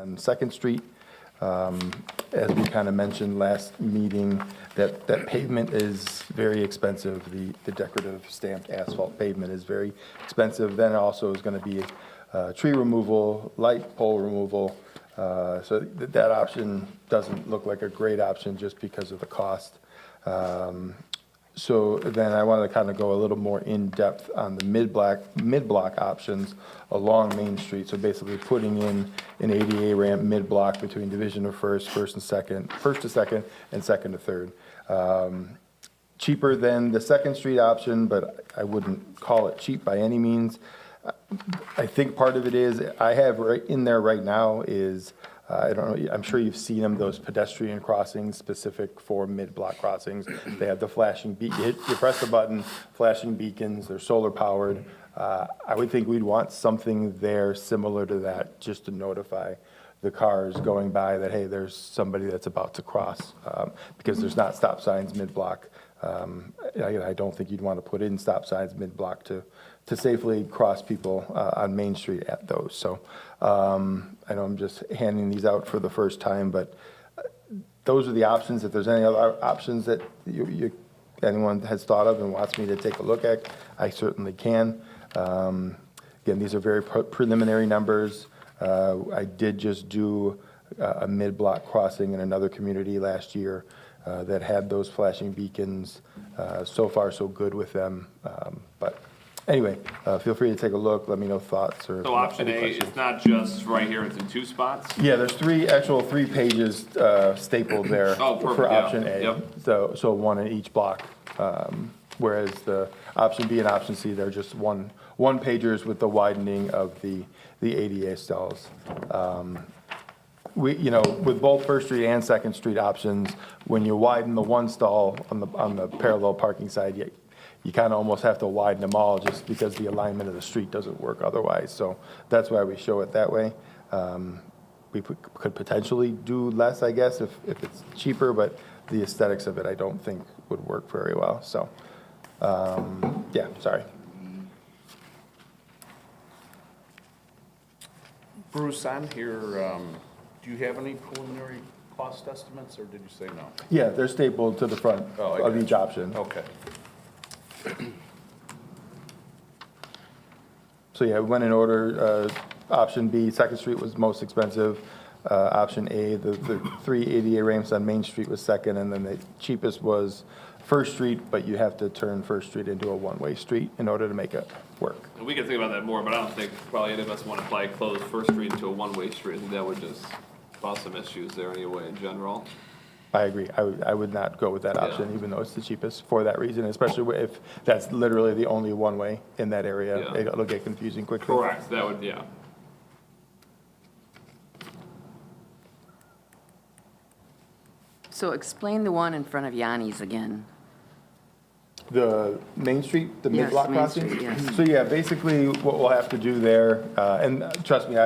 on Second Street. As we kind of mentioned last meeting, that pavement is very expensive. The decorative stamped asphalt pavement is very expensive. Then also is going to be tree removal, light pole removal. So that option doesn't look like a great option just because of the cost. So then I wanted to kind of go a little more in-depth on the mid-block options along Main Street. So basically putting in an ADA ramp mid-block between Division of First to Second, and Second to Third. Cheaper than the Second Street option, but I wouldn't call it cheap by any means. I think part of it is, I have right in there right now is, I don't know, I'm sure you've seen them, those pedestrian crossings specific for mid-block crossings. They have the flashing you press the button, flashing beacons, they're solar powered. I would think we'd want something there similar to that, just to notify the cars going by that, hey, there's somebody that's about to cross, because there's not stop signs mid-block. I don't think you'd want to put in stop signs mid-block to safely cross people on Main Street at those. So I know I'm just handing these out for the first time, but those are the options. If there's any other options that anyone has thought of and wants me to take a look at, I certainly can. Again, these are very preliminary numbers. I did just do a mid-block crossing in another community last year that had those flashing beacons. So far, so good with them. But anyway, feel free to take a look. Let me know thoughts or. So option A, it's not just right here, it's in 2 spots? Yeah, there's 3 pages stapled there for option A. Yep. So one in each block. Whereas the option B and option C, they're just one pagers with the widening of the ADA stalls. With both First Street and Second Street options, when you widen the one stall on the parallel parking side, you kind of almost have to widen them all just because the alignment of the street doesn't work otherwise. So that's why we show it that way. We could potentially do less, I guess, if it's cheaper, but the aesthetics of it I don't think would work very well. So, yeah, sorry. Bruce, on here, do you have any preliminary cost estimates, or did you say no? Yeah, they're stapled to the front of each option. Okay. So yeah, we went in order. Option B, Second Street was most expensive. Option A, the 3 ADA ramps on Main Street was second, and then the cheapest was First Street, but you have to turn First Street into a one-way street in order to make it work. And we can think about that more, but I don't think probably any of us want to probably close First Street into a one-way street. I think that would just cause some issues there anyway in general. I agree. I would not go with that option, even though it's the cheapest for that reason, especially if that's literally the only one-way in that area. Yeah. It'll get confusing quickly. Correct, that would, yeah. So explain the one in front of Yanni's again. The Main Street, the Yes, mid-block Main crossing? Street, yes. So yeah, basically what we'll have to do there, and trust me,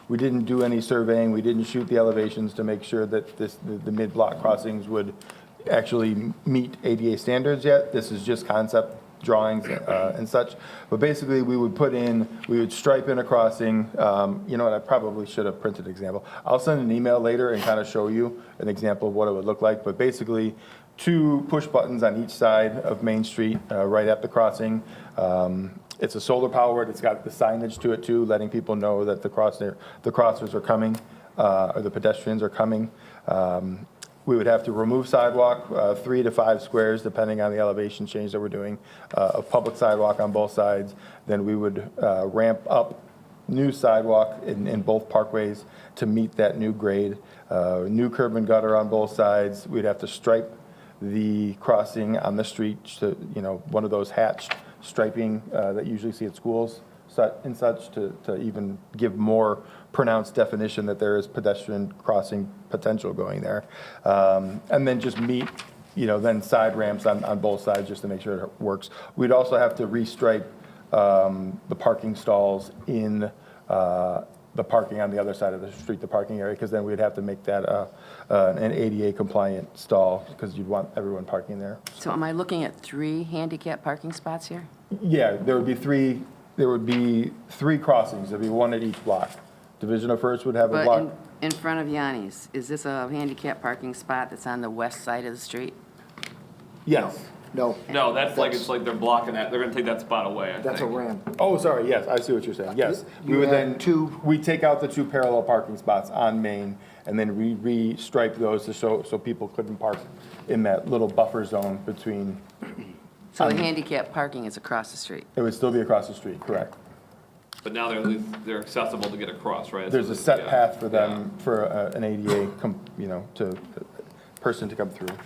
we didn't do any surveying, we didn't shoot the elevations to make sure that the mid-block crossings would actually meet ADA standards yet. This is just concept drawings and such. But basically we would stripe in a crossing. You know what, I probably should have printed an example. I'll send an email later and kind of show you an example of what it would look like. But basically 2 push buttons on each side of Main Street, right at the crossing. It's a solar powered, it's got the signage to it too, letting people know that the crossers are coming, or the pedestrians are coming. We would have to remove sidewalk, 3 to 5 squares, depending on the elevation change that we're doing, of public sidewalk on both sides. Then we would ramp up new sidewalk in both parkways to meet that new grade. New curb and gutter on both sides. We'd have to stripe the crossing on the street to, one of those hatched striping that you usually see at schools and such to even give more pronounced definition that there is pedestrian crossing potential going there. And then just meet, then side ramps on both sides just to make sure it works. We'd also have to restripe the parking stalls in the parking on the other side of the street, the parking area, because then we'd have to make that an ADA compliant stall because you'd want everyone parking there. So am I looking at 3 handicap parking spots here? Yeah, there would be 3 crossings. There'd be 1 at each block. Division of First would have a But block. in front of Yanni's, is this a handicap parking spot that's on the west side of the street? Yes. No, No, that's like, it's like they're blocking that, they're gonna take that spot away, I that's a think. ramp. Oh, sorry, yes, I see what you're saying, yes. We You would had then, two- we take out the 2 parallel parking spots on Main, and then we re-stripe those to show, so people couldn't park in that little buffer zone between, So the handicap parking is across the street. it would still be across the street, correct? But now they're accessible to get across, right? There's a So, set yeah, path for yeah. them, for an ADA, to, person to come through.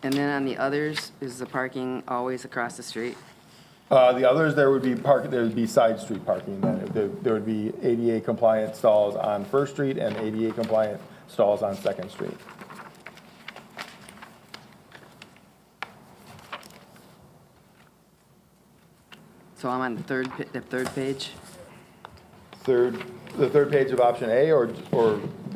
And then on the others, is the parking always across the street? The others, there would be side street parking, then. There would be ADA compliant stalls on First Street and ADA compliant stalls on Second Street. So I'm on the third page? The third page of option A or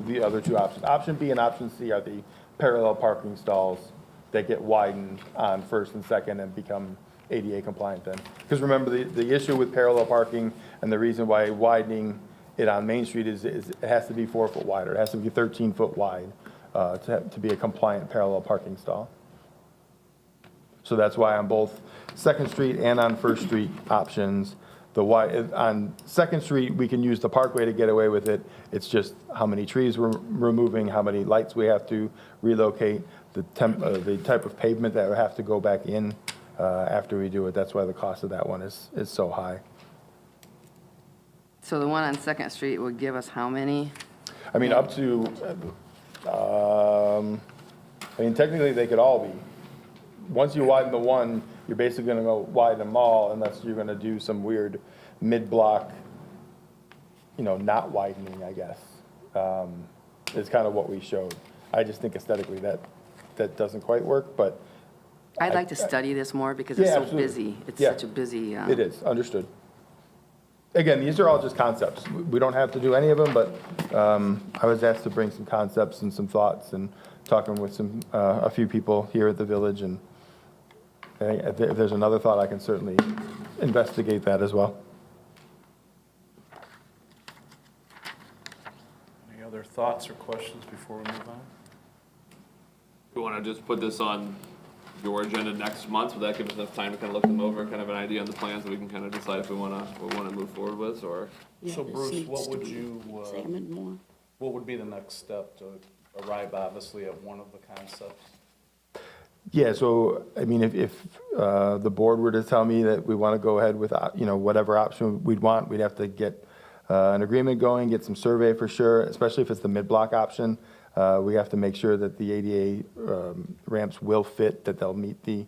the other 2 options? Option B and option C are the parallel parking stalls that get widened on First and Second and become ADA compliant then. Because remember, the issue with parallel parking and the reason why widening it on Main Street is it has to be 4 foot wider. It has to be 13 foot wide to be a compliant parallel parking stall. So that's why on both Second Street and on First Street options, on Second Street, we can use the parkway to get away with it. It's just how many trees we're removing, how many lights we have to relocate, the type of pavement that would have to go back in after we do it. That's why the cost of that one is so high. So the one on Second Street would give us how many? I mean, up to, technically they could all be. Once you widen the one, you're basically gonna go widen them all unless you're gonna do some weird mid-block, not widening, I guess. Is kind of what we showed. I just think aesthetically that doesn't quite work, but. I'd like to study this more because it's Yeah, so absolutely. busy. It's Yeah. such a busy. It is, understood. Again, these are all just concepts. We don't have to do any of them, but I was asked to bring some concepts and some thoughts and talking with a few people here at the village, and if there's another thought, I can certainly investigate that as well. Any other thoughts or questions before we move on? You wanna just put this on your agenda next month, would that give us enough time to kind of look them over, kind of an idea on the plans, that we can kind of decide if we wanna move forward with, or? Yeah, So this Bruce, needs what to would be you, Examined more. what would be the next step to arrive obviously at one of the concepts? Yeah, so, I mean, if the board were to tell me that we want to go ahead with, whatever option we'd want, we'd have to get an agreement going, get some survey for sure, especially if it's the mid-block option. We have to make sure that the ADA ramps will fit, that they'll meet the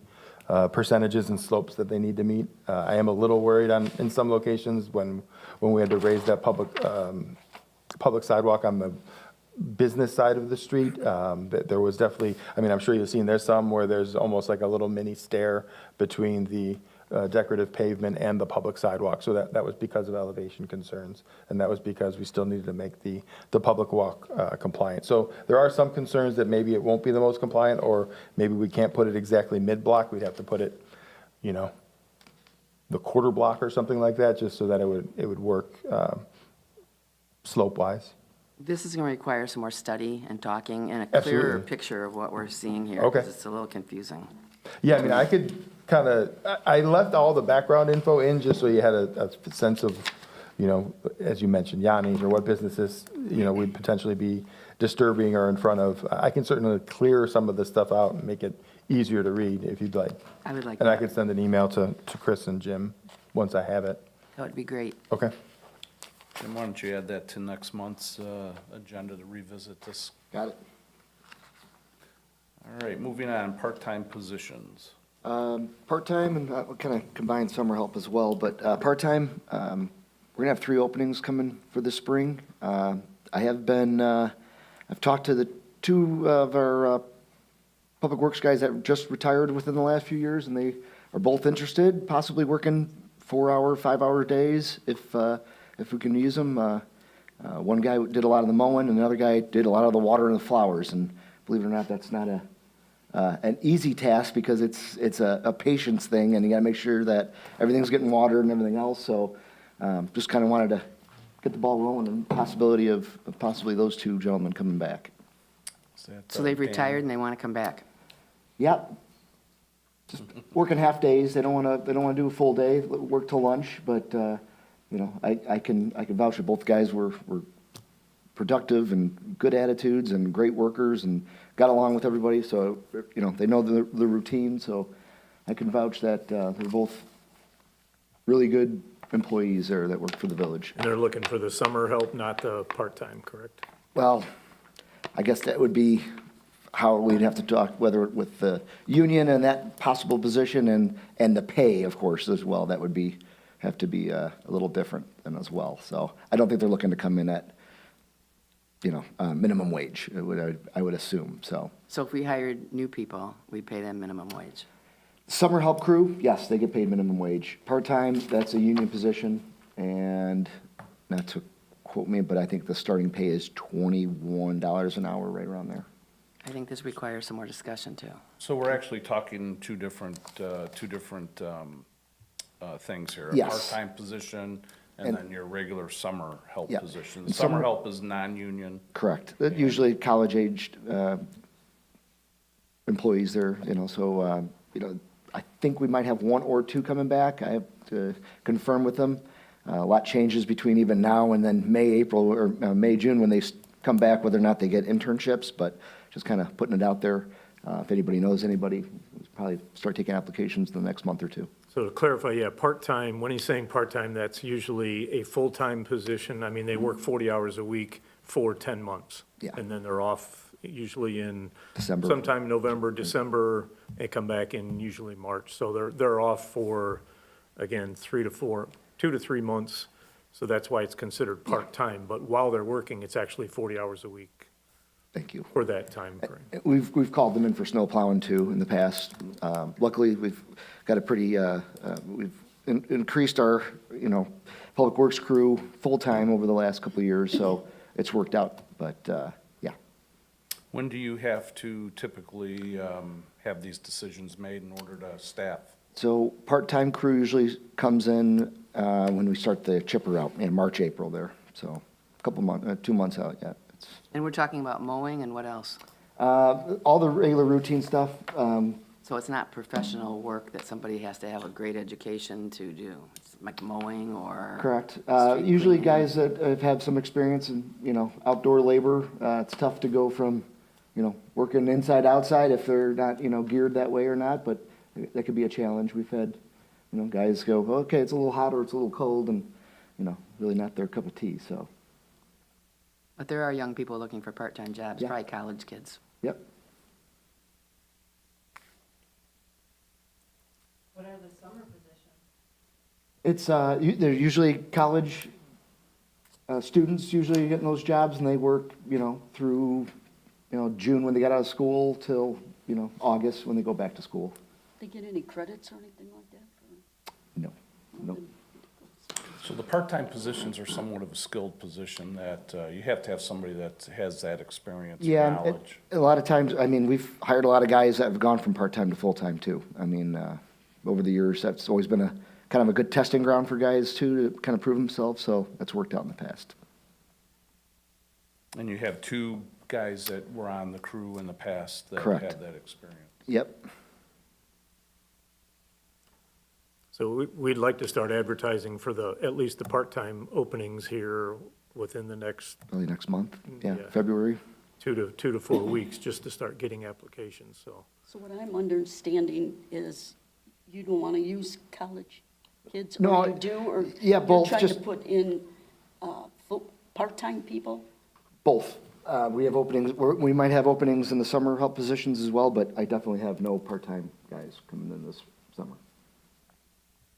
percentages and slopes that they need to meet. I am a little worried in some locations when we had to raise that public sidewalk on the business side of the street, that there was definitely, I'm sure you've seen, there's some where there's almost like a little mini stair between the decorative pavement and the public sidewalk. So that was because of elevation concerns, and that was because we still needed to make the public walk compliant. So there are some concerns that maybe it won't be the most compliant, or maybe we can't put it exactly mid-block. We'd have to put it, the quarter block or something like that, just so that it would work slope-wise. This is going to require some more study and talking and a clearer Absolutely. picture of what we're seeing here. Okay. 'Cause it's a little confusing. Yeah, I could kind of, I left all the background info in just so you had a sense of, as you mentioned, Yanni's or what businesses, we'd potentially be disturbing or in front of. I can certainly clear some of the stuff out and make it easier to read if you'd like. I would like And I that. could send an email to Chris and Jim once I have it. That would be great. Okay. Then why don't you add that to next month's agenda to revisit this? Got it. All right, moving on, part-time positions. Part-time, and we'll kind of combine summer help as well, but part-time, we're gonna have 3 openings coming for the spring. I've talked to the 2 of our public works guys that just retired within the last few years, and they are both interested, possibly working 4-hour, 5-hour days if we can use them. One guy did a lot of the mowing, and another guy did a lot of the water and the flowers, and believe it or not, that's not an easy task because it's a patience thing, and you gotta make sure that everything's getting watered and everything else, so just kind of wanted to get the ball rolling and possibility of possibly those two gentlemen coming back. So they've retired and they want to come back. Yep. Just working half days. They don't want to do a full day, work till lunch, but, you know, I can vouch that both guys were productive and good attitudes and great workers and got along with everybody. So, you know, they know the routine. So I can vouch that they're both really good employees there that work for the village. And they're looking for the summer help, not the part-time, correct? Well, I guess that would be how we'd have to talk, whether with the union and that possible position and the pay, of course, as well. That would have to be a little different than as well. So I don't think they're looking to come in at, you know, minimum wage, I would assume, so. So if we hired new people, we pay them minimum wage. Summer help crew, yes, they get paid minimum wage. Part-time, that's a union position, and not to quote me, but I think the starting pay is $21 an hour, right around there. I think this requires some more discussion too. So we're actually talking two different things here. Yes. A part-time position and then your regular summer help Yeah. position. And Summer summer- help is non-union. Correct. Usually college-aged employees there, you know, so, you know, I think we might have one or two coming back. I have to confirm with them. A lot changes between even now and then May, April, or May, June, when they come back, whether or not they get internships, but just kind of putting it out there. If anybody knows anybody, we'll probably start taking applications in the next month or two. So to clarify, yeah, part-time, when he's saying part-time, that's usually a full-time position. I mean, they work 40 hours a week for 10 months. Yeah. And then they're off usually in December. sometime November, December, and come back in usually March. So they're off for, again, 2 to 3 months. So that's why it's considered part-time. But while they're working, it's actually 40 hours a week Thank you. for that time frame. We've called them in for snow plowing too in the past. Luckily, we've got a pretty, we've increased our, you know, public works crew full-time over the last couple of years, so it's worked out, but, yeah. When do you have to typically have these decisions made in order to staff? So part-time crew usually comes in when we start the chipper out in March, April there, so a couple months, 2 months out yet. And we're talking about mowing and what else? All the regular routine stuff, So it's not professional work that somebody has to have a great education to do? It's like mowing or? correct. street Usually cleaning? guys that have had some experience in, you know, outdoor labor, it's tough to go from, you know, working inside, outside if they're not, you know, geared that way or not, but that could be a challenge. We've had, you know, guys go, okay, it's a little hot or it's a little cold, and, you know, really not their cup of tea, so, But there are young people looking for part-time jobs, Yeah. probably college kids. yep. What are the summer positions? It's, they're usually college students usually getting those jobs, and they work, you know, through, you know, June when they get out of school till, you know, August when they go back to school. They get any credits or anything like that? No, no. So the part-time positions are somewhat of a skilled position that you have to have somebody that has that experience and Yeah, and knowledge. a lot of times, I mean, we've hired a lot of guys that have gone from part-time to full-time too. I mean, over the years, that's always been a kind of a good testing ground for guys too, to kind of prove themselves, so that's worked out in the past. And you have two guys that were on the crew in the past that Correct. have that experience. Yep, So we'd like to start advertising for at least the part-time openings here within the next early next month, yeah, Yeah. February. 2 to 4 weeks, just to start getting applications, so. So what I'm understanding is you don't want to use college kids? No, Or you do, or? yeah, both, You're trying just- to put in part-time people? Both. We have openings, we might have openings in the summer help positions as well, but I definitely have no part-time guys coming in this summer.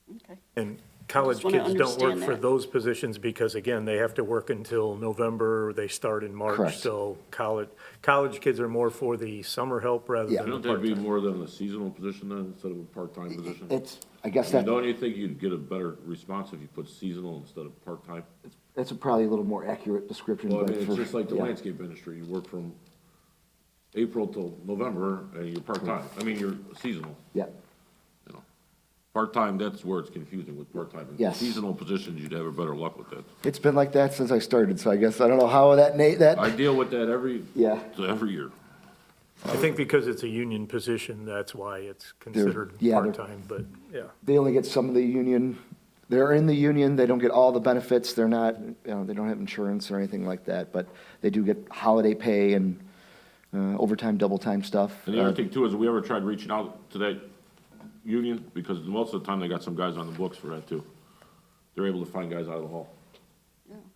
Okay. And college wanna kids don't work understand for that. those positions because, again, they have to work until November, they start in March. Correct. So college kids are more for the summer help rather Yeah. than the Shouldn't that be part-time. more than a seasonal position then, instead of a part-time position? It's, I guess And that, don't you think you'd get a better response if you put seasonal instead of part-time? that's probably a little more accurate description. Well, I but mean, it's for- just like the yeah. landscape industry, you work from April till November, and you're part-time, I mean, you're seasonal, Yeah, you know? Part-time, that's where it's confusing with part-time. Yes. Seasonal positions, you'd have better luck with that. It's been like that since I started, so I guess, I don't know how that, I deal with that every Yeah. year. I think because it's a union position, that's why it's considered yeah, they're- part-time, but, yeah. they only get some of the union, they're in the union, they don't get all the benefits, they're not, they don't have insurance or anything like that, but they do get holiday pay and overtime, double time stuff. And the other thing too is, we ever tried reaching out to that union? Because most of the time, they got some guys on the books for that too. They're able to find guys out of the hall.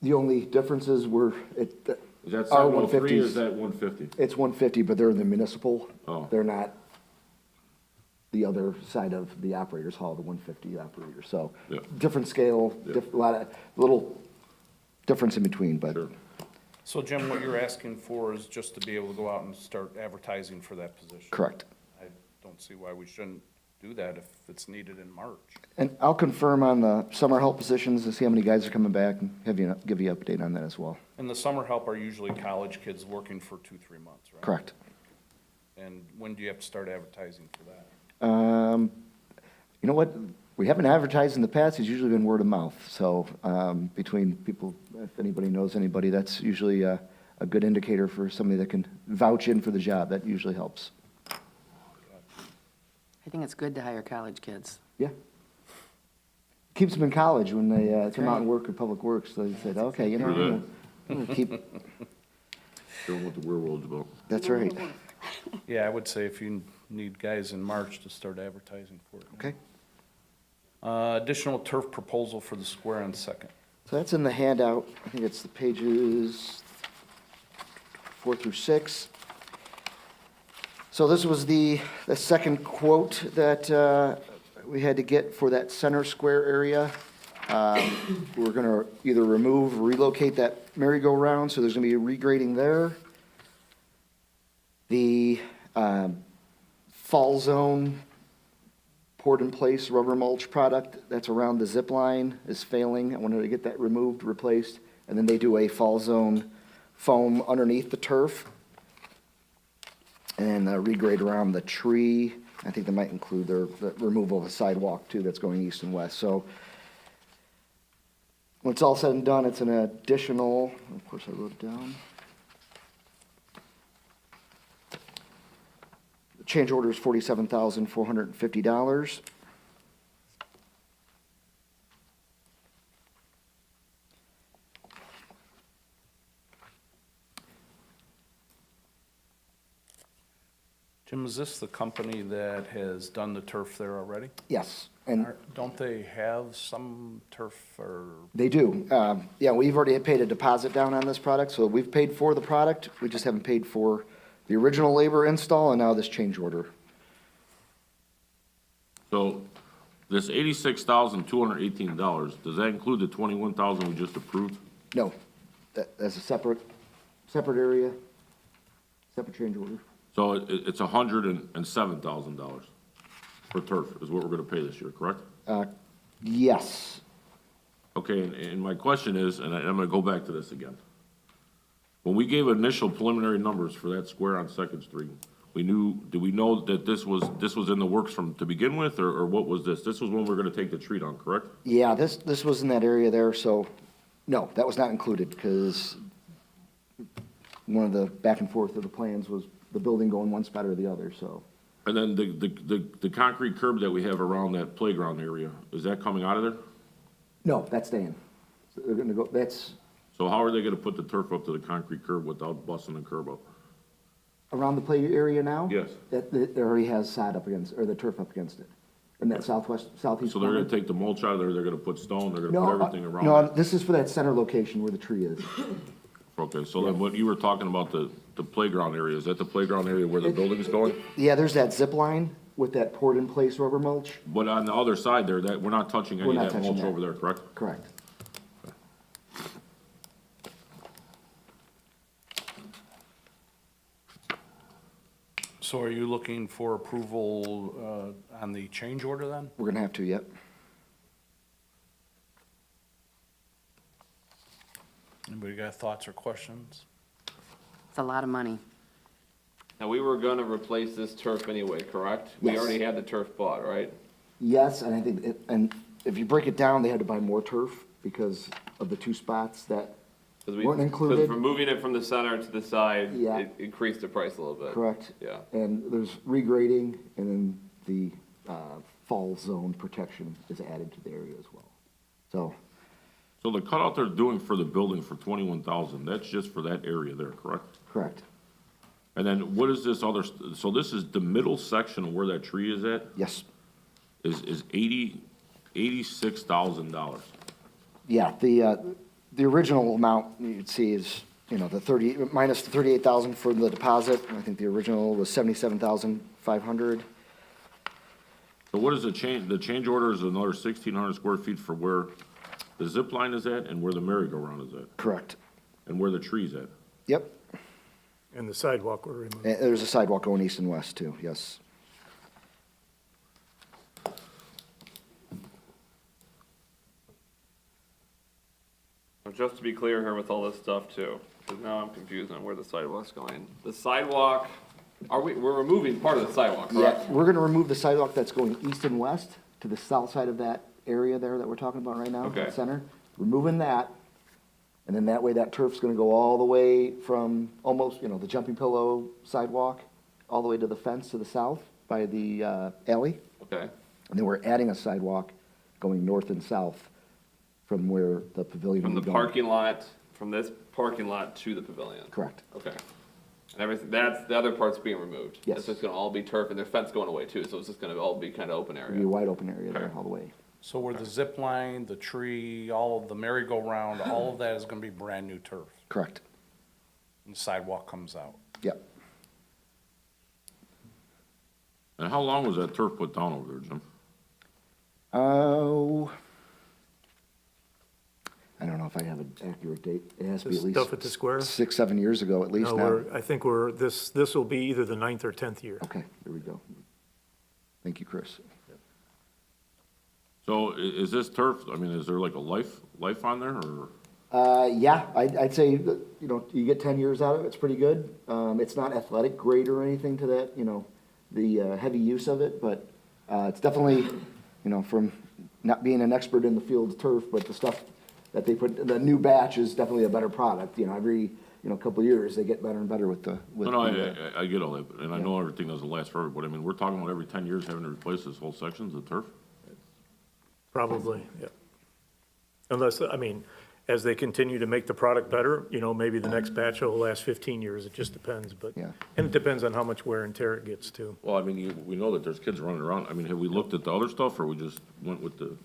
The only differences were, Is that Our 703 or 150s. is that 150? it's 150, but they're in the municipal. Oh. They're not the other side of the operator's hall, the 150 operator, so Yeah. different scale, Yeah. a lot of, little difference in between, but. Sure. So Jim, what you're asking for is just to be able to go out and start advertising for that position? Correct. I don't see why we shouldn't do that if it's needed in March. And I'll confirm on the summer help positions and see how many guys are coming back and give you an update on that as well. And the summer help are usually college kids working for 2-3 months, right? Correct. And when do you have to start advertising for that? You know what? We haven't advertised in the past. It's usually been word of mouth. So between people, if anybody knows anybody, that's usually a good indicator for somebody that can vouch in for the job. That usually helps. I think it's good to hire college kids. Yeah. Keeps them in college when they come out right. and work at Public Works. They said, okay, you know, True I'm gonna keep, Show them what the real world's about. that's right. Yeah, I would say if you need guys in March to start advertising for it. Okay. Additional turf proposal for the square on Second. So that's in the handout. I think it's the pages 4 through 6. So this was the second quote that we had to get for that center square area. We're gonna either remove or relocate that merry-go-round, so there's gonna be a regrading there. The fall zone poured-in-place rubber mulch product that's around the zip line is failing. I wanted to get that removed, replaced, and then they do a fall zone foam underneath the turf and regrade around the tree. I think they might include the removal of a sidewalk too that's going east and west. So when it's all said and done, it's an additional, of course I wrote it down. The change order is $47,450. Jim, is this the company that has done the turf there already? Yes, and Don't they have some turf or, they do. Yeah, we've already paid a deposit down on this product, so we've paid for the product. We just haven't paid for the original labor install and now this change order. So this $86,218, does that include the $21,000 we just approved? No, that's a separate area, separate change order. So it's $107,000 for turf is what we're gonna pay this year, correct? Yes, Okay, and my question is, and I'm gonna go back to this again. When we gave initial preliminary numbers for that square on Second Street, did we know that this was in the works to begin with, or what was this? This was when we were gonna take the tree down, correct? yeah, this was in that area there, so, no, that was not included, because one of the back and forth of the plans was the building going one spot or the other, so. And then the concrete curb that we have around that playground area, is that coming out of there? No, that's staying. So they're gonna go, that's So how are they gonna put the turf up to the concrete curb without busting the curb up? around the play area now? Yes. That already has sod up against, or the turf up against it, in that southeast So they're corner. gonna take the mulch out of there, they're gonna put stone, they're gonna No, put everything around no, it? this is for that center location where the tree is. Okay, so then what you were talking about, the playground area, is that the playground area where the building's going? Yeah, there's that zip line with that poured-in-place rubber mulch. But on the other side there, we're not touching any We're of not that touching mulch that. over there, correct? Correct. so are you looking for approval on the change order then? We're gonna have to, yep. Anybody got thoughts or questions? It's a lot of money. Now, we were gonna replace this turf anyway, correct? We Yes. already had the turf bought, right? Yes, and I think, and if you break it down, they had to buy more turf because of the two spots that weren't included. Because from moving it from the center to the side, Yeah. it increased the price a little bit. Correct. Yeah. And there's regrading, and then the fall zone protection is added to the area as well. So the cutout they're doing for the building for 21,000, that's just for that area there, correct? Correct. And then what is this other, so this is the middle section of where that tree is at, Yes. is $86,000. Yeah, the original amount you'd see is, you know, the 30, minus the 38,000 for the deposit. I think the original was 77,500. So what is the change? The change order is another 1,600 square feet for where the zip line is at and where the merry-go-round is at, Correct. and where the tree's at. Yep. And the sidewalk were removed. And there's a sidewalk going east and west too, yes. Just to be clear here with all this stuff too, because now I'm confused on where the sidewalk's going. The sidewalk, we're removing part of the sidewalk, correct? Yeah, we're gonna remove the sidewalk that's going east and west to the south side of that area there that we're talking about right now, Okay. the center. Removing that, and then that way that turf's gonna go all the way from almost, you know, the jumping pillow sidewalk, all the way to the fence to the south by the alley. Okay, And then we're adding a sidewalk going north and south from where the pavilion from will the be going. parking lot, from this parking lot to the pavilion? Correct. Okay. And everything, that's, the other part's being removed? Yes. It's just gonna all be turf, and their fence going away too, so it's just gonna all be kind of open It'll be a area? wide open area there Okay. all the way. So where the zip line, the tree, all of the merry-go-round, all of that is gonna be brand-new turf, Correct. and the sidewalk comes out. Yep. And how long was that turf put down over there, Jim? Oh, I don't know if I have an accurate date. It has to be The at least stuff at the square? 6, 7 years ago at least No, now. I think this will be either the 9th or 10th year. Okay, there we go. Thank you, Chris. So is this turf, I mean, is there like a life on there, or? Yeah, I'd say, that, you know, you get 10 years out of it, it's pretty good. It's not athletic grade or anything to that, you know, the heavy use of it, but it's definitely, you know, from not being an expert in the field of turf, but the stuff that they put, the new batch is definitely a better product. You know, every, you know, couple of years, they get better and better with the. No, I get all that, and I know everything doesn't last forever, but I mean, we're talking about every 10 years having to replace this whole sections of turf? Probably, yeah. Unless, I mean, as they continue to make the product better, you know, maybe the next batch will last 15 years, it just depends, but. Yeah. And it depends on how much wear and tear it gets too. Well, I mean, we know that there's kids running around. I mean, have we looked at the other stuff, or we just went with the?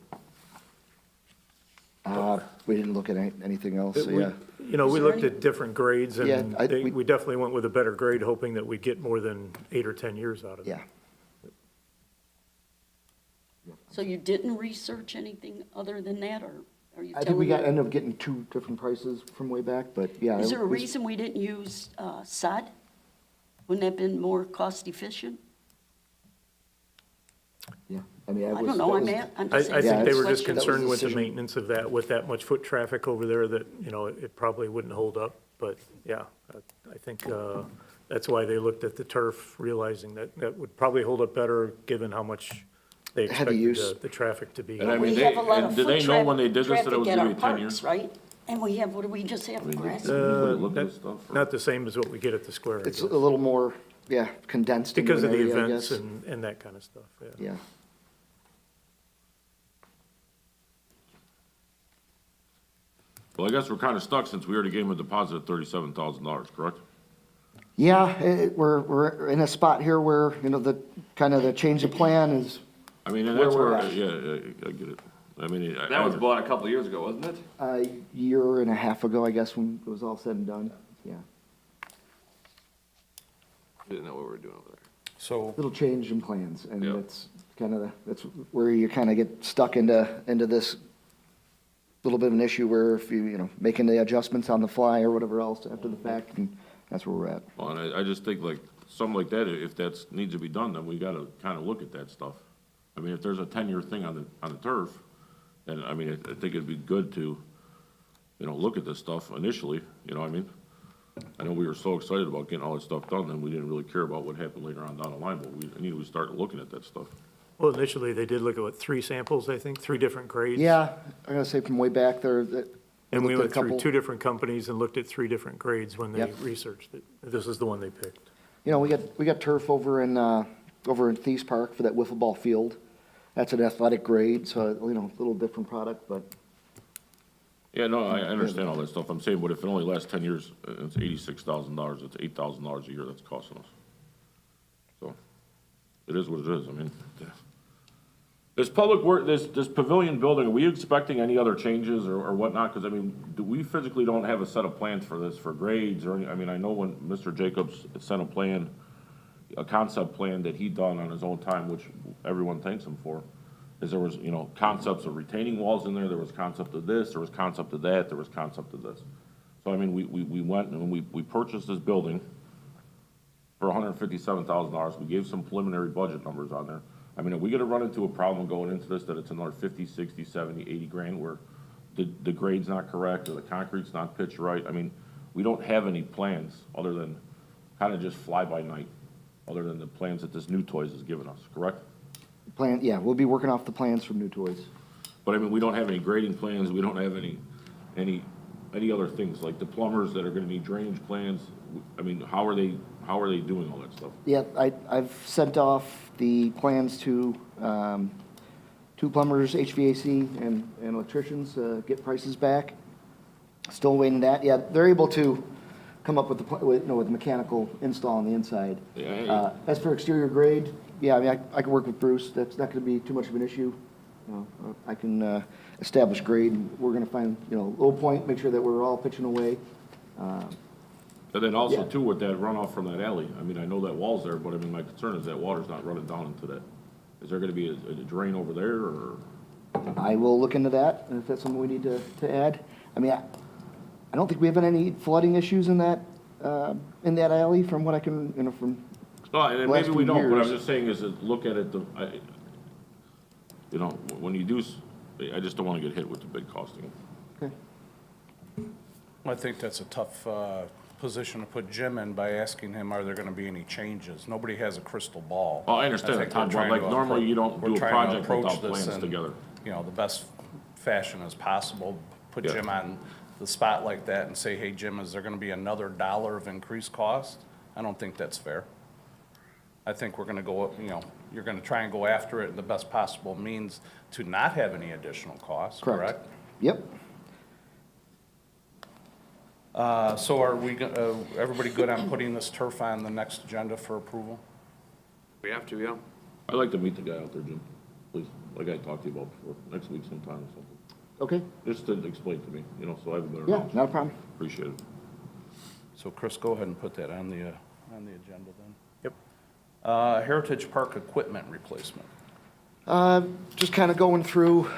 We didn't look at anything else, so We- yeah. You know, we looked at different grades Yeah, and we- we definitely went with a better grade, hoping that we'd get more than 8 or 10 years out of it. Yeah. So you didn't research anything other than that, or are you I think we telling me? ended up getting 2 different prices from way back, but yeah. Is there a we- reason we didn't use sod? Wouldn't that have been more cost efficient? Yeah, I mean, I don't know, I'm just I asking. think they were just That was concerned the with the decision. maintenance of that, with that much foot traffic over there, that, you know, it probably wouldn't hold up. But, yeah, I think that's why they looked at the turf, realizing that that would probably hold up better, given how much they Heavy use. expected the traffic to be. And I mean, We have a lot and of did foot they know when they did this that it traffic was at gonna our be 10 parks, years? right? And we have, what do we just have, grass? Anybody look at this stuff, or? Not the same as what we get at the square, I It's guess. a little more, yeah, condensed into Because an of the area, I events guess. and that kind of stuff, yeah. Yeah. Well, I guess we're kind of stuck since we already gave them a deposit of $37,000, correct? Yeah, we're in a spot here where, you know, the, kind of the change of plan is, I mean, and Where that's we're where, at. yeah, I get it. I mean, That was bought a couple of years ago, wasn't it? a year and a half ago, I guess, when it was all said and done, yeah. Didn't know what we were doing over there. So, Little change in plans, and Yep. that's kind of, that's where you kind of get stuck into this little bit of an issue where if you know, making the adjustments on the fly or whatever else after the fact, and that's where we're at. well, and I just think like, something like that, if that's, needs to be done, then we gotta kind of look at that stuff. I mean, if there's a 10-year thing on the turf, then, I mean, I think it'd be good to, you know, look at this stuff initially, you know what I mean? I know we were so excited about getting all this stuff done, and we didn't really care about what happened later on down the line, but we need to start looking at that stuff. Well, initially, they did look at what, 3 samples, I think, 3 different grades? Yeah, I'm gonna say from way back there that. And we looked at went a through couple. 2 different companies and looked at 3 different grades when they Yep. researched it. This is the one they picked. You know, we got turf over in Thies Park for that wiffle ball field. That's an athletic grade, so, you know, a little different product, but Yeah, no, I understand all that stuff. I'm saying, but if it only lasts 10 years, it's $86,000, it's $8,000 a year that's costing us. So, it is what it is. I mean, this public work, this pavilion building, are we expecting any other changes or whatnot? Because, I mean, we physically don't have a set of plans for this, for grades or any, I mean, I know when Mr. Jacobs sent a plan, a concept plan that he done on his own time, which everyone thanks him for, is there was, you know, concepts of retaining walls in there was concept of this, there was concept of that, there was concept of this. So, I mean, we went and we purchased this building for $157,000. We gave some preliminary budget numbers on there. I mean, are we gonna run into a problem going into this that it's another 50, 60, 70, 80 grand where the grade's not correct or the concrete's not pitched right? I mean, we don't have any plans other than kind of just fly by night, other than the plans that this New Toys has given us, correct? yeah, we'll be working off the plans from New Toys. But I mean, we don't have any grading plans, we don't have any other things, like the plumbers that are gonna need drainage plans. I mean, how are they doing all that stuff? Yeah, I've sent off the plans to 2 plumbers, HVAC, and electricians, get prices back. Still waiting that. Yeah, they're able to come up with with mechanical install on the inside. Yeah, As for exterior grade, yeah, I mean, I can work with Bruce. That's not gonna be too much of an issue. I can establish grade, and we're gonna find, low point, make sure that we're all pitching away. And then also Yeah. too, with that runoff from that alley, I mean, I know that wall's there, but I mean, my concern is that water's not running down into that. Is there gonna be a drain over there, or? I will look into that, and if that's something we need to add. I mean, I don't think we have any flooding issues in that alley from what I can, from No, and last maybe we few don't, but I'm years. just saying is that look at it, when you do, I just don't wanna get hit with the big costing. Okay. I think that's a tough position to put Jim in by asking him, are there gonna be any changes? Nobody has a crystal ball. Oh, I understand think that, Tom, we're but trying like to normally appro- you don't we're do a trying to project approach without this plans in, together. The best fashion as possible. Put Yeah. Jim on the spot like that and say, hey, Jim, is there gonna be another $1 of increased cost? I don't think that's fair. I think we're gonna go, you're gonna try and go after it in the best possible means to not have any additional costs, correct? Yep. So are we, everybody good on putting this turf on the next agenda for approval? We have to, yeah. I'd like to meet the guy out there, Jim, please, like I talked to you about before, next week sometime or something. Okay. Just to explain to me, so I have a better Yeah, knowledge. not a problem. Appreciate it. So Chris, go ahead and put that on the agenda then. Yep. Heritage Park equipment replacement. Just kind of going through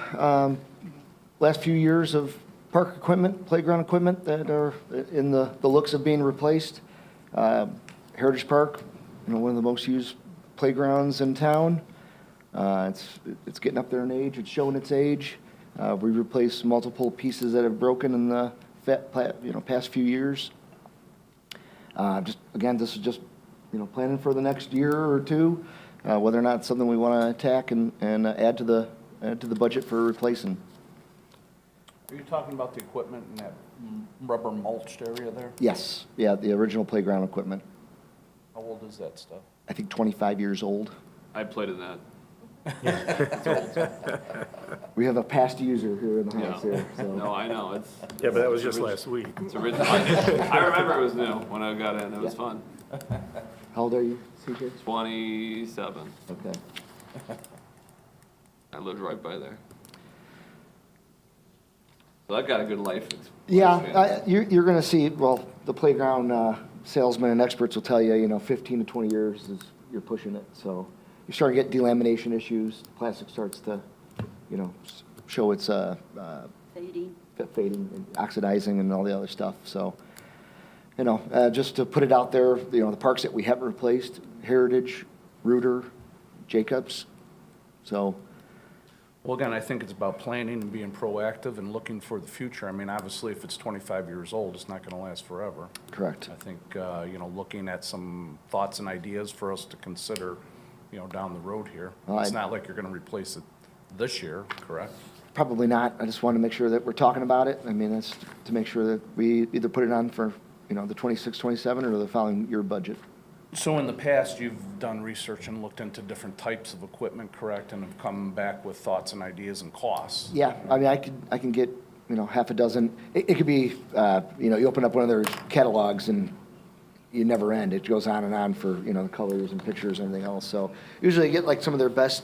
last few years of park equipment, playground equipment that are in the looks of being replaced. Heritage Park, one of the most used playgrounds in town. It's getting up there in age, it's showing its age. We replaced multiple pieces that have broken in the past few years. This is just planning for the next year or two, whether or not it's something we want to attack and add to the budget for replacing. Are you talking about the equipment in that rubber mulched area there? Yes, yeah, the original playground equipment. How old is that stuff? I think 25 years old. I played in that. We have a past user here in the house Yeah. here, so. No, I know, it's. Yeah, but that was just last week. It's original. I remember it was new when I got in, it was fun. How old are you, CJ? 27. Okay. I lived right by there. So I got a good life. Yeah, you're gonna see, well, the playground salesmen and experts will tell you, 15 to 20 years is, you're pushing it, so. You start to get delamination issues, plastic starts to, show its Fading. fading and oxidizing and all the other stuff, so. Just to put it out there, the parks that we haven't replaced, Heritage, Reuter, Jacobs, so. Well, again, I think it's about planning and being proactive and looking for the future. I mean, obviously, if it's 25 years old, it's not gonna last forever. Correct. I think, looking at some thoughts and ideas for us to consider down the road here. Well, It's I- not like you're gonna replace it this year, correct? Probably not. I just want to make sure that we're talking about it. I mean, that's to make sure that we either put it on for, the 26, 27 or the following year budget. So in the past, you've done research and looked into different types of equipment, correct, and have come back with thoughts and ideas and costs? Yeah, I mean, I can get, half a dozen. It could be, you open up one of their catalogs and you never end. It goes on and on for, the colors and pictures and everything else. So usually I get like some of their best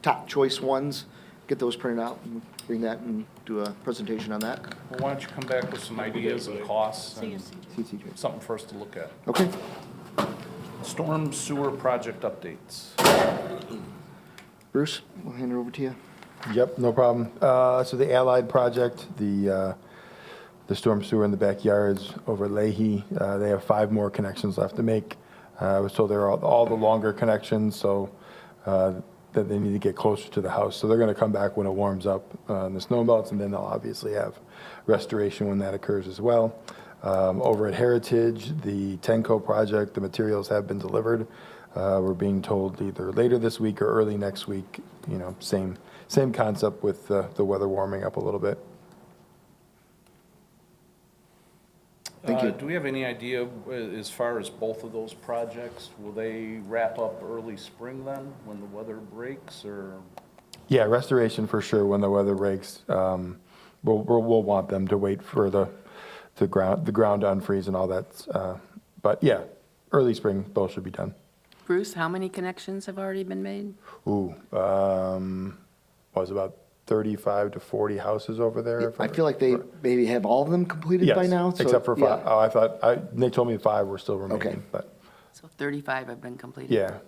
top choice ones, get those printed out and bring that and do a presentation on that. Well, why don't you come back with some ideas and costs See you and soon. CCJ. something for us to look at? Okay. Storm sewer project updates. Bruce, we'll hand it over to you. Yep, no problem. So the Allied project, the storm sewer in the backyards over Leahy, they have 5 more connections left to make. So they're all the longer connections, so that they need to get closer to the house. So they're gonna come back when it warms up in the snow melts, and then they'll obviously have restoration when that occurs as well. Over at Heritage, the Tenco project, the materials have been delivered. We're being told either later this week or early next week, same concept with the weather warming up a little bit. Thank you. Do we have any idea as far as both of those projects? Will they wrap up early spring then, when the weather breaks, or? Yeah, restoration for sure when the weather breaks. We'll want them to wait for the ground to unfreeze and all that. But yeah, early spring, both should be done. Bruce, how many connections have already been made? Ooh, was about 35 to 40 houses over there. I feel like they maybe have all of them completed by Yes, now. so, except for yeah. 5. They told me 5 were still remaining, Okay. but So 35 have been completed? yeah.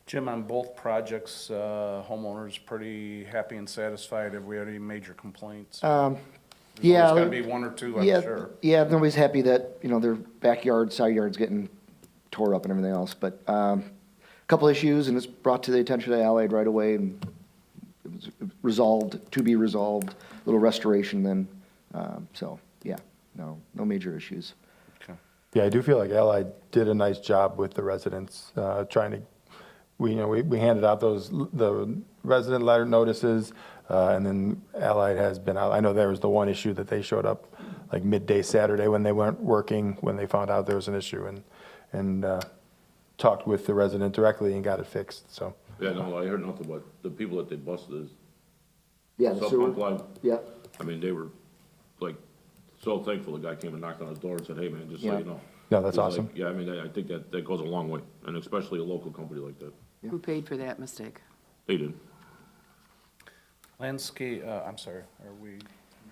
Jim, on both projects, homeowners pretty happy and satisfied? Have we had any major complaints? Yeah. There's gotta be one or two, I'm Yeah, sure. yeah, nobody's happy that, their backyard, side yard's getting tore up and everything else, but, a couple issues, and it's brought to the attention of Allied right away, and it was resolved, to be resolved, little restoration then, so, yeah, no major issues. Okay. Yeah, I do feel like Allied did a nice job with the residents, trying to, we handed out the resident letter notices, and then Allied has been out. I know there was the one issue that they showed up like midday Saturday when they weren't working, when they found out there was an issue, and talked with the resident directly and got it fixed, so. Yeah, no, I heard nothing but the people that they busted is, Yeah, the sub sewer, pump line. yeah, I mean, they were like so thankful. The guy came and knocked on his door and said, hey, man, just so Yeah. you know. No, that's It was awesome. like, yeah, I mean, I think that goes a long way, and especially a local company like that. Who paid for that mistake? They did. Landscape, I'm sorry, are we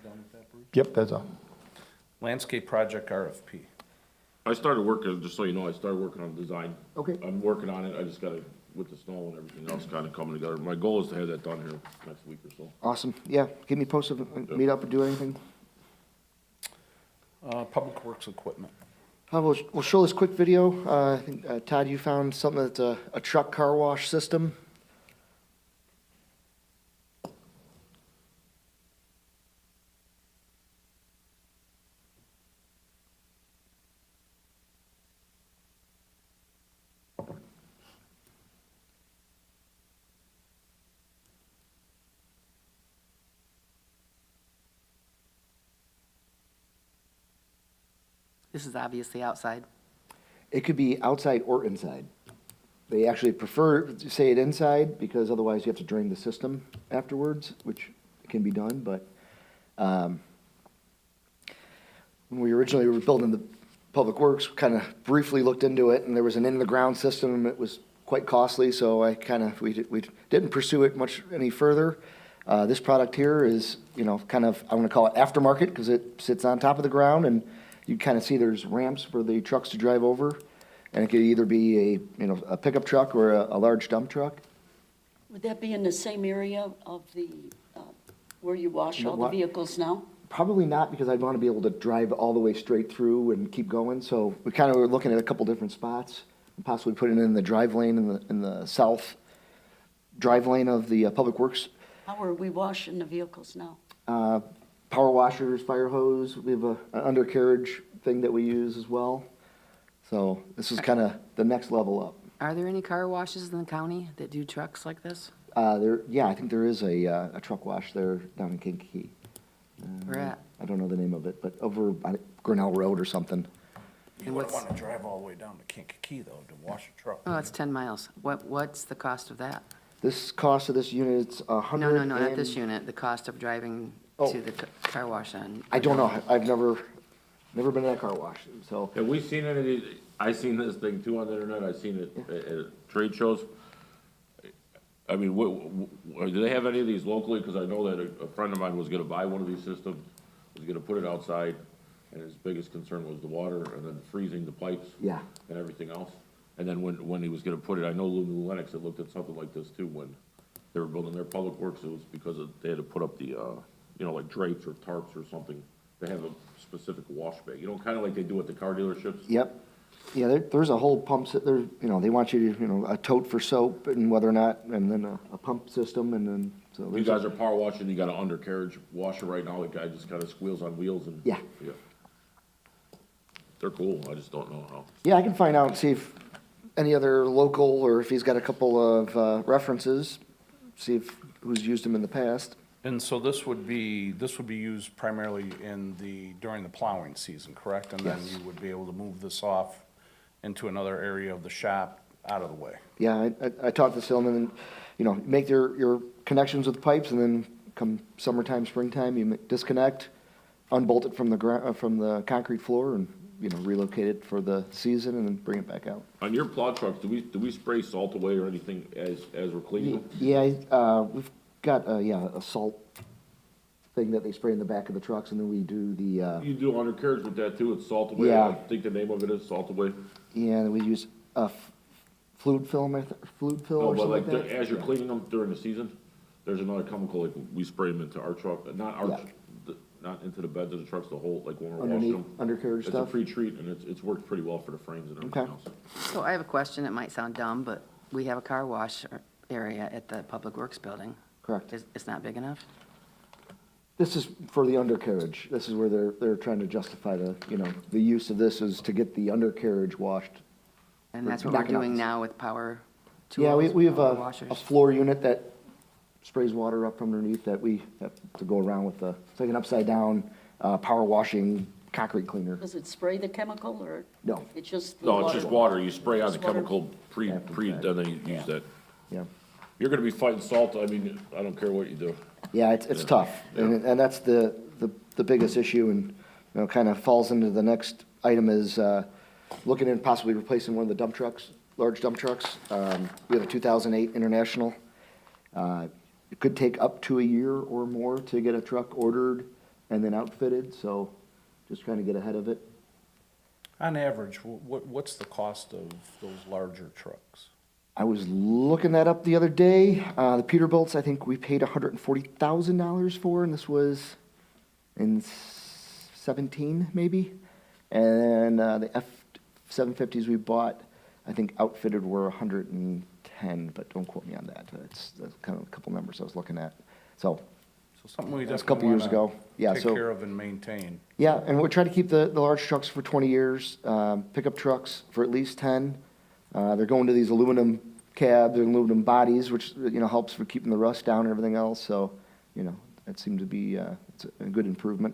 done with that, Bruce? Yep, that's all. Landscape project RFP. I started working, just so you know, I started working on design. Okay. I'm working on it. I just gotta, with the snow and everything else kind of coming together. My goal is to have that done here next week or so. awesome, yeah, keep me posted, meet up or do anything. Public Works equipment. We'll show this quick video. I think, Todd, you found something that's a truck car wash system. This is obviously outside. It could be outside or inside. They actually prefer to say it inside because otherwise you have to drain the system afterwards, which can be done, but when we originally were building the Public Works, kind of briefly looked into it, and there was an in-the-ground system. It was quite costly, so we didn't pursue it much any further. This product here is, kind of, I want to call it aftermarket because it sits on top of the ground, and you kind of see there's ramps for the trucks to drive over, and it could either be a pickup truck or a large dump truck. Would that be in the same area of the, where you wash all the What? vehicles now? Probably not, because I'd want to be able to drive all the way straight through and keep going. So we kind of were looking at a couple different spots, and possibly putting it in the drive lane in the south drive lane of the Public Works. How are we washing the vehicles now? Power washers, fire hose. We have an undercarriage thing that we use as well. So this is kind of the next level up. Are there any car washes in the county that do trucks like this? Yeah, I think there is a truck wash there down in Kankakee. Where at? I don't know the name of it, but over on Grinnell Road or something. You wouldn't want to drive all the way down to Kankakee, though, to wash a truck. Oh, it's 10 miles. What's the cost of that? This cost of this unit is No, 100 no, not this unit, the cost of driving Oh. to the car wash on. I don't know. I've never been in that car wash, so. Have we seen any of these? I seen this thing too on the internet, I seen it at trade shows. I mean, do they have any of these locally? Cause I know that a friend of mine was gonna buy one of these systems, was gonna put it outside, and his biggest concern was the water, and then freezing the pipes. Yeah. And everything else. And then when he was gonna put it, I know Lou Lennox had looked at something like this too, when they were building their public works, it was because they had to put up the, you know, like drapes or tarps or something. They have a specific wash bay, you know, kinda like they do at the car dealerships. Yep. Yeah, there's a whole pump, there, you know, they want you to, you know, a tote for soap and whether or not, and then a pump system and then, so You there's. guys are power washing, you got an undercarriage washer right now, the guy just kinda squeals on wheels and. Yeah. They're cool, I just don't know how. Yeah, I can find out, see if any other local, or if he's got a couple of references, see if, who's used them in the past. And so this would be used primarily during the plowing season, correct? And then Yes. you would be able to move this off into another area of the shop out of the way. Yeah, I talked to Silman, and, you know, make your connections with pipes, and then come summertime, springtime, you disconnect, unbolt it from the concrete floor, and, you know, relocate it for the season, and then bring it back out. On your plow trucks, do we spray salt away or anything as we're cleaning them? Yeah, we've got, a salt thing that they spray in the back of the trucks, and then we do the, You do undercarriage with that too, it's salt away? Yeah. I think the name of it is salt away. and we use fluid film, fluid fill No, or but something like, like that. as you're cleaning them during the season, there's another chemical, like, we spray them into our truck, Yeah. not into the beds of the trucks, the whole, like, when we're washing Underneath, them. undercarriage It's a stuff. pre-treat, and it's worked pretty well for the frames and everything Okay. else. So I have a question, it might sound dumb, but we have a car wash area at the Public Works building. Correct. It's not big enough? This is for the undercarriage. This is where they're trying to justify the use of this is to get the undercarriage washed. And that's what we're Knock it out. doing now with power Yeah, tools, we have power a washers? floor unit that sprays water up from underneath that we have to go around with it's like an upside down, power washing concrete cleaner. Does it spray the chemical, or No, it's just the No, it's just water, you spray on the Just water? chemical and then you use that. yeah. You're gonna be fighting salt, I mean, I don't care what you do. Yeah, it's tough, and that's the biggest issue, and, you know, kind of falls into the next item is, looking at possibly replacing one of the dump trucks, large dump trucks. We have a 2008 International. It could take up to a year or more to get a truck ordered and then outfitted, so just trying to get ahead of it. On average, what's the cost of those larger trucks? I was looking that up the other day. The Peterbilts, I think we paid $140,000 for, and this was in 17, maybe. And the F-750s we bought, I think outfitted were 110, but don't quote me on that. That's kind of a couple numbers I was looking at. So, So something we That's a definitely couple years wanna ago. Yeah, take so- care of and maintain. yeah, and we're trying to keep the large trucks for 20 years, pickup trucks for at least 10. They're going to these aluminum cabs, and aluminum bodies, which, you know, helps for keeping the rust down and everything else, so, you know, that seemed to be, it's a good improvement.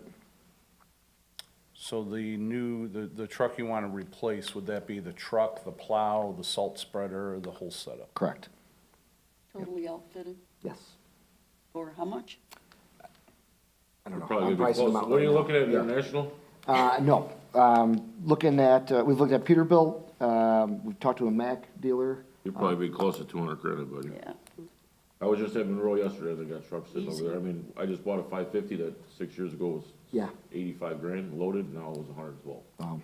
So the truck you want to replace, would that be the truck, the plow, the salt spreader, or the whole setup? Correct. totally outfitted, Yes. or how much? I don't know. Probably I'm gonna be pricing them close. out What are right you now. looking at, Yeah. international? No, looking at, we've looked at Peterbilt, we've talked to a Mack dealer. You'd probably be close to 200 grand, buddy. Yeah, I was just at Monroe yesterday, they got trucks sitting over Easy. there. I mean, I just bought a 550 that 6 years ago was Yeah. 85 grand loaded, now it was 112.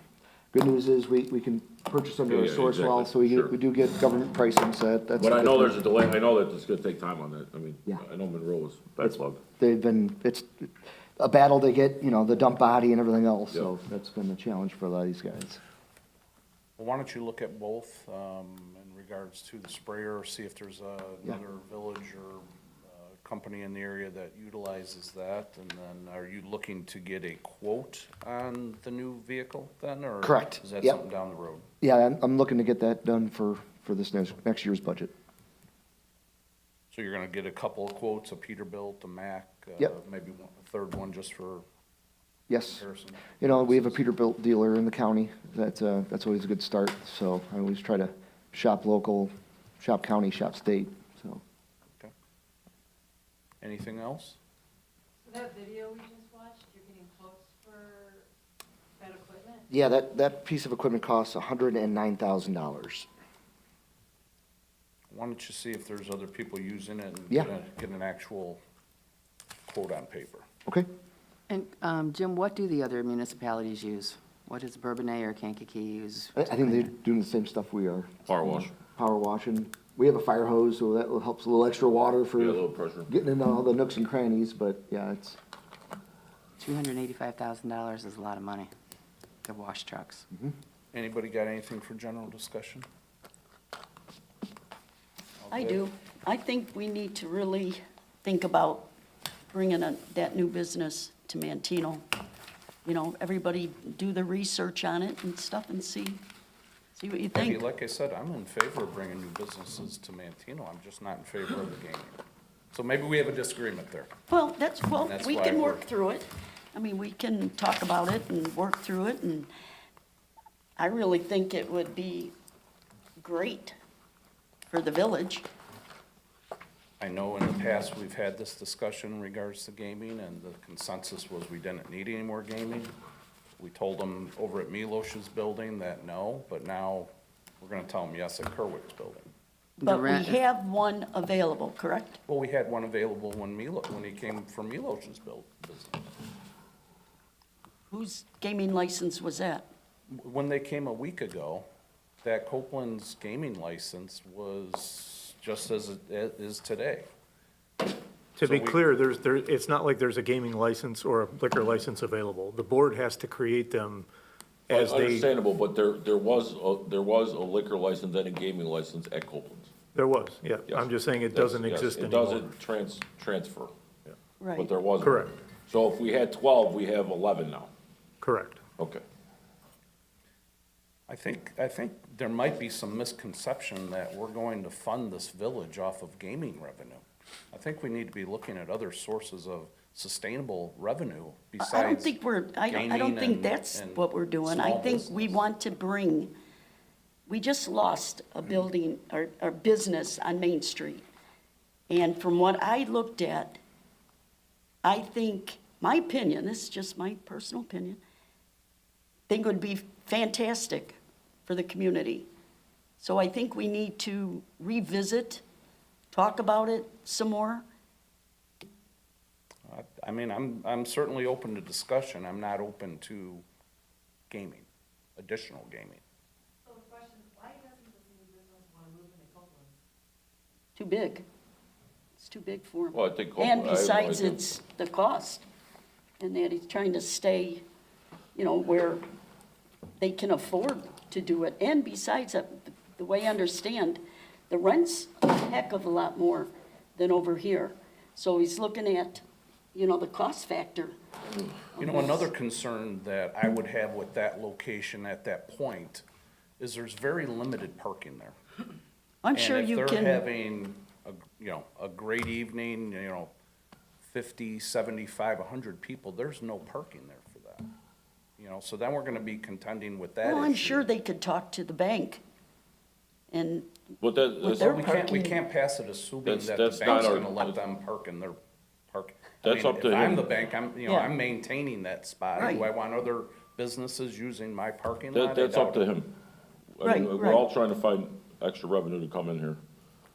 Good news is we can purchase under Yeah, a yeah, source well, exactly, so we sure. we do get government pricing, so that's. But a I good know thing. there's a delay, I know that it's gonna take time on that. I mean, Yeah. I know Monroe was backlog. They've been, it's a battle to get, you know, the dump body and everything else, so that's been a challenge for a lot of these guys. Well, why don't you look at both in regards to the sprayer, see if there's Yeah. another village or company in the area that utilizes that? And then are you looking to get a quote on the new vehicle then, or? Correct. Is that Yep. something down the road? Yeah, I'm looking to get that done for for this next year's budget. So you're gonna get a couple of quotes, a Peterbilt, a Mack, Yep. maybe a third one just for Yes. comparison? You know, we have a Peterbilt dealer in the county. That's always a good start. So I always try to shop local, shop county, shop state, so. Okay. Anything else? So that video we just watched, you're getting quotes for that equipment? Yeah, that piece of equipment costs $109,000. Why don't you see if there's other people using it and Yeah. get an actual quote on paper? Okay? And, Jim, what do the other municipalities use? What does Bourbonnais or Kankakee use? I think they're doing the same stuff we are. Power wash. Power washing. We have a fire hose, so that helps a little extra water for Yeah, a little pressure. getting in all the nooks and crannies, but yeah, it's, $285,000 is a lot of money to wash trucks. Anybody got anything for general discussion? I do. I think we need to really think about bringing that new business to Mantino. You know, everybody do the research on it and stuff and see what you Hey, think. like I said, I'm in favor of bringing new businesses to Mantino. I'm just not in favor of the gaming. So maybe we have a disagreement there. Well, That's we why can we're- work through it. I mean, we can talk about it and work through it, and I really think it would be great for the village. I know in the past, we've had this discussion in regards to gaming, and the consensus was we didn't need any more gaming. We told them over at Milosh's building that no, but now we're gonna tell them yes at Kerwick's building. But we rent- have one available, correct? Well, we had one available when he came from Milosh's business. Whose gaming license was that? When they came a week ago, that Copeland's gaming license was just as it is today. To So be we- clear, it's not like there's a gaming license or a liquor license available. The board has to create them as they, Understandable, but there was a liquor license and a gaming license at Copeland's. there was, yeah. Yes. I'm just saying it That's- doesn't yes, exist It anymore. doesn't transfer, but Right. there wasn't. Correct. So if we had 12, we have 11 now. Correct. Okay. I think there might be some misconception that we're going to fund this village off of gaming revenue. I think we need to be looking at other sources of sustainable revenue besides I don't think I don't gaming think and- that's and what we're doing. I small think we business. want to bring, we just lost a building, or business on Main Street. And from what I looked at, I think, my opinion, this is just my personal opinion, think it would be fantastic for the community. So I think we need to revisit, talk about it some more. I mean, I'm certainly open to discussion. I'm not open to gaming, additional gaming. So the question, why doesn't this new business want to move into Copeland? Too big. It's too big for him. Well, I think And I besides, think- it's the cost, and that he's trying to stay, where they can afford to do it. And besides, the way I understand, the rent's a heck of a lot more than over here. So he's looking at, the cost factor. Another concern that I would have with that location at that point is there's very limited parking there. I'm sure you And if they're can, having, a great evening, 50, 75, 100 people, there's no parking there for that. So then we're gonna be contending with that issue. well, I'm sure they could talk to the bank. And But that, With that's, their We parking- can't pass it assuming that the That's not bank's our- gonna let them park in their park. That's up to If I'm him. the bank, Yeah. I'm maintaining that spot. Right. Do I want other businesses using my parking lot? that's I up to doubt it. him. I Right, mean, right. we're all trying to find extra revenue to come in here.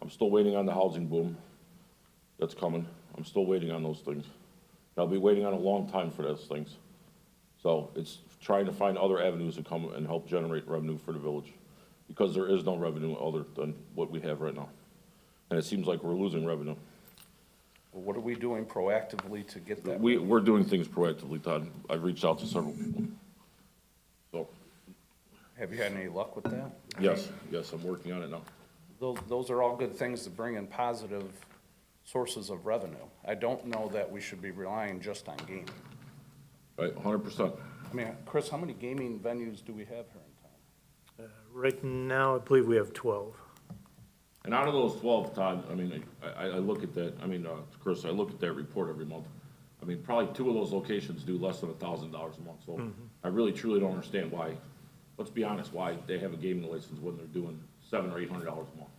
I'm still waiting on the housing boom that's coming. I'm still waiting on those things. And I'll be waiting on a long time for those things. So it's trying to find other avenues to come and help generate revenue for the village. Because there is no revenue other than what we have right now. And it seems like we're losing revenue. Well, what are we doing proactively to get that? We're doing things proactively, Todd. I've reached out to several people. So, Have you had any luck with that? yes, I'm working on it now. Those are all good things to bring in positive sources of revenue. I don't know that we should be relying just on gaming. Right, 100%. I mean, Chris, how many gaming venues do we have here in town? Right now, I believe we have 12. And out of those 12, Todd, I mean, I look at that, I mean, Chris, I look at that report every month. I mean, probably 2 of those locations do less than $1,000 a month, so I really truly don't understand why, let's be honest, why they have a gaming license when they're doing $700 or $800 a month.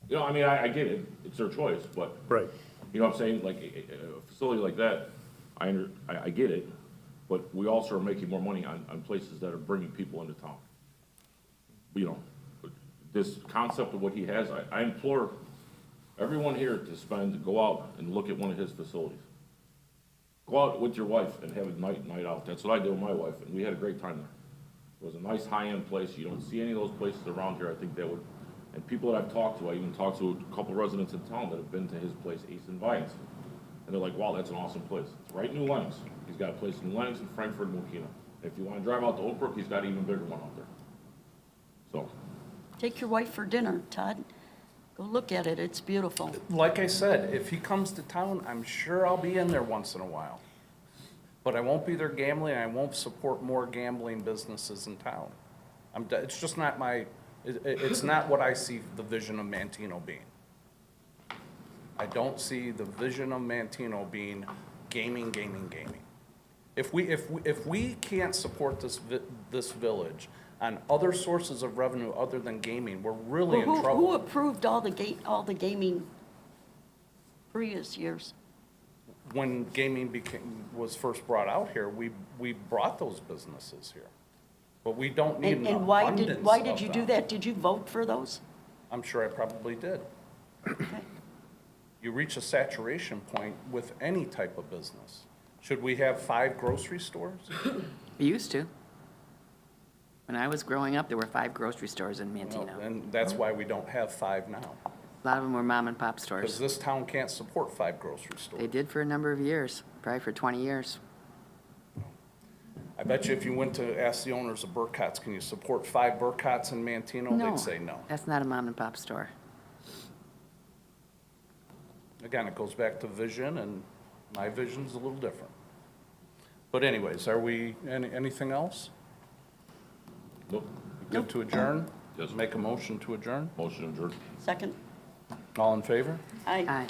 You know, I mean, I get it, it's their choice, but. Right. You know what I'm saying, like, a facility like that, I get it, but we also are making more money on places that are bringing people into town. You know, this concept of what he has, I implore everyone here to go out and look at one of his facilities. Go out with your wife and have a night out. That's what I did with my wife, and we had a great time there. It was a nice high-end place. You don't see any of those places around here. I think that would, and people that I've talked to, I even talked to a couple residents in town that have been to his place, Ace and Vines. And they're like, wow, that's an awesome place. It's right in New Lenox. He's got a place in New Lenox and Frankfurt and Mokina. If you want to drive out to Oak Brook, he's got an even bigger one out there. So. Take your wife for dinner, Todd. Go look at it, it's beautiful. Like I said, if he comes to town, I'm sure I'll be in there once in a while. But I won't be there gambling, and I won't support more gambling businesses in town. It's just not it's not what I see the vision of Mantino being. I don't see the vision of Mantino being gaming. If we can't support this village on other sources of revenue other than gaming, we're really in Who trouble. approved all the gaming previous years? When gaming was first brought out here, we brought those businesses here. But we don't need an And why abundance did of you do them. that? Did you vote for those? I'm sure I probably did. Okay. You reach a saturation point with any type of business. Should we have 5 grocery stores? We used to. When I was growing up, there were 5 grocery stores in Well, Mantino. and that's why we don't have 5 now. A lot of them were mom and pop Because stores. this town can't support 5 grocery They stores. did for a number of years, probably for 20 years. I bet you if you went to ask the owners of Burkotts, can you support 5 Burkotts in Mantino? They'd say no. That's not a mom and pop store. Again, it goes back to vision, and my vision's a little different. But anyways, are we, anything else? Nope. Good to adjourn? Yes. Make a motion to adjourn? Motion adjourned. Second? All in favor? Aye. Aye.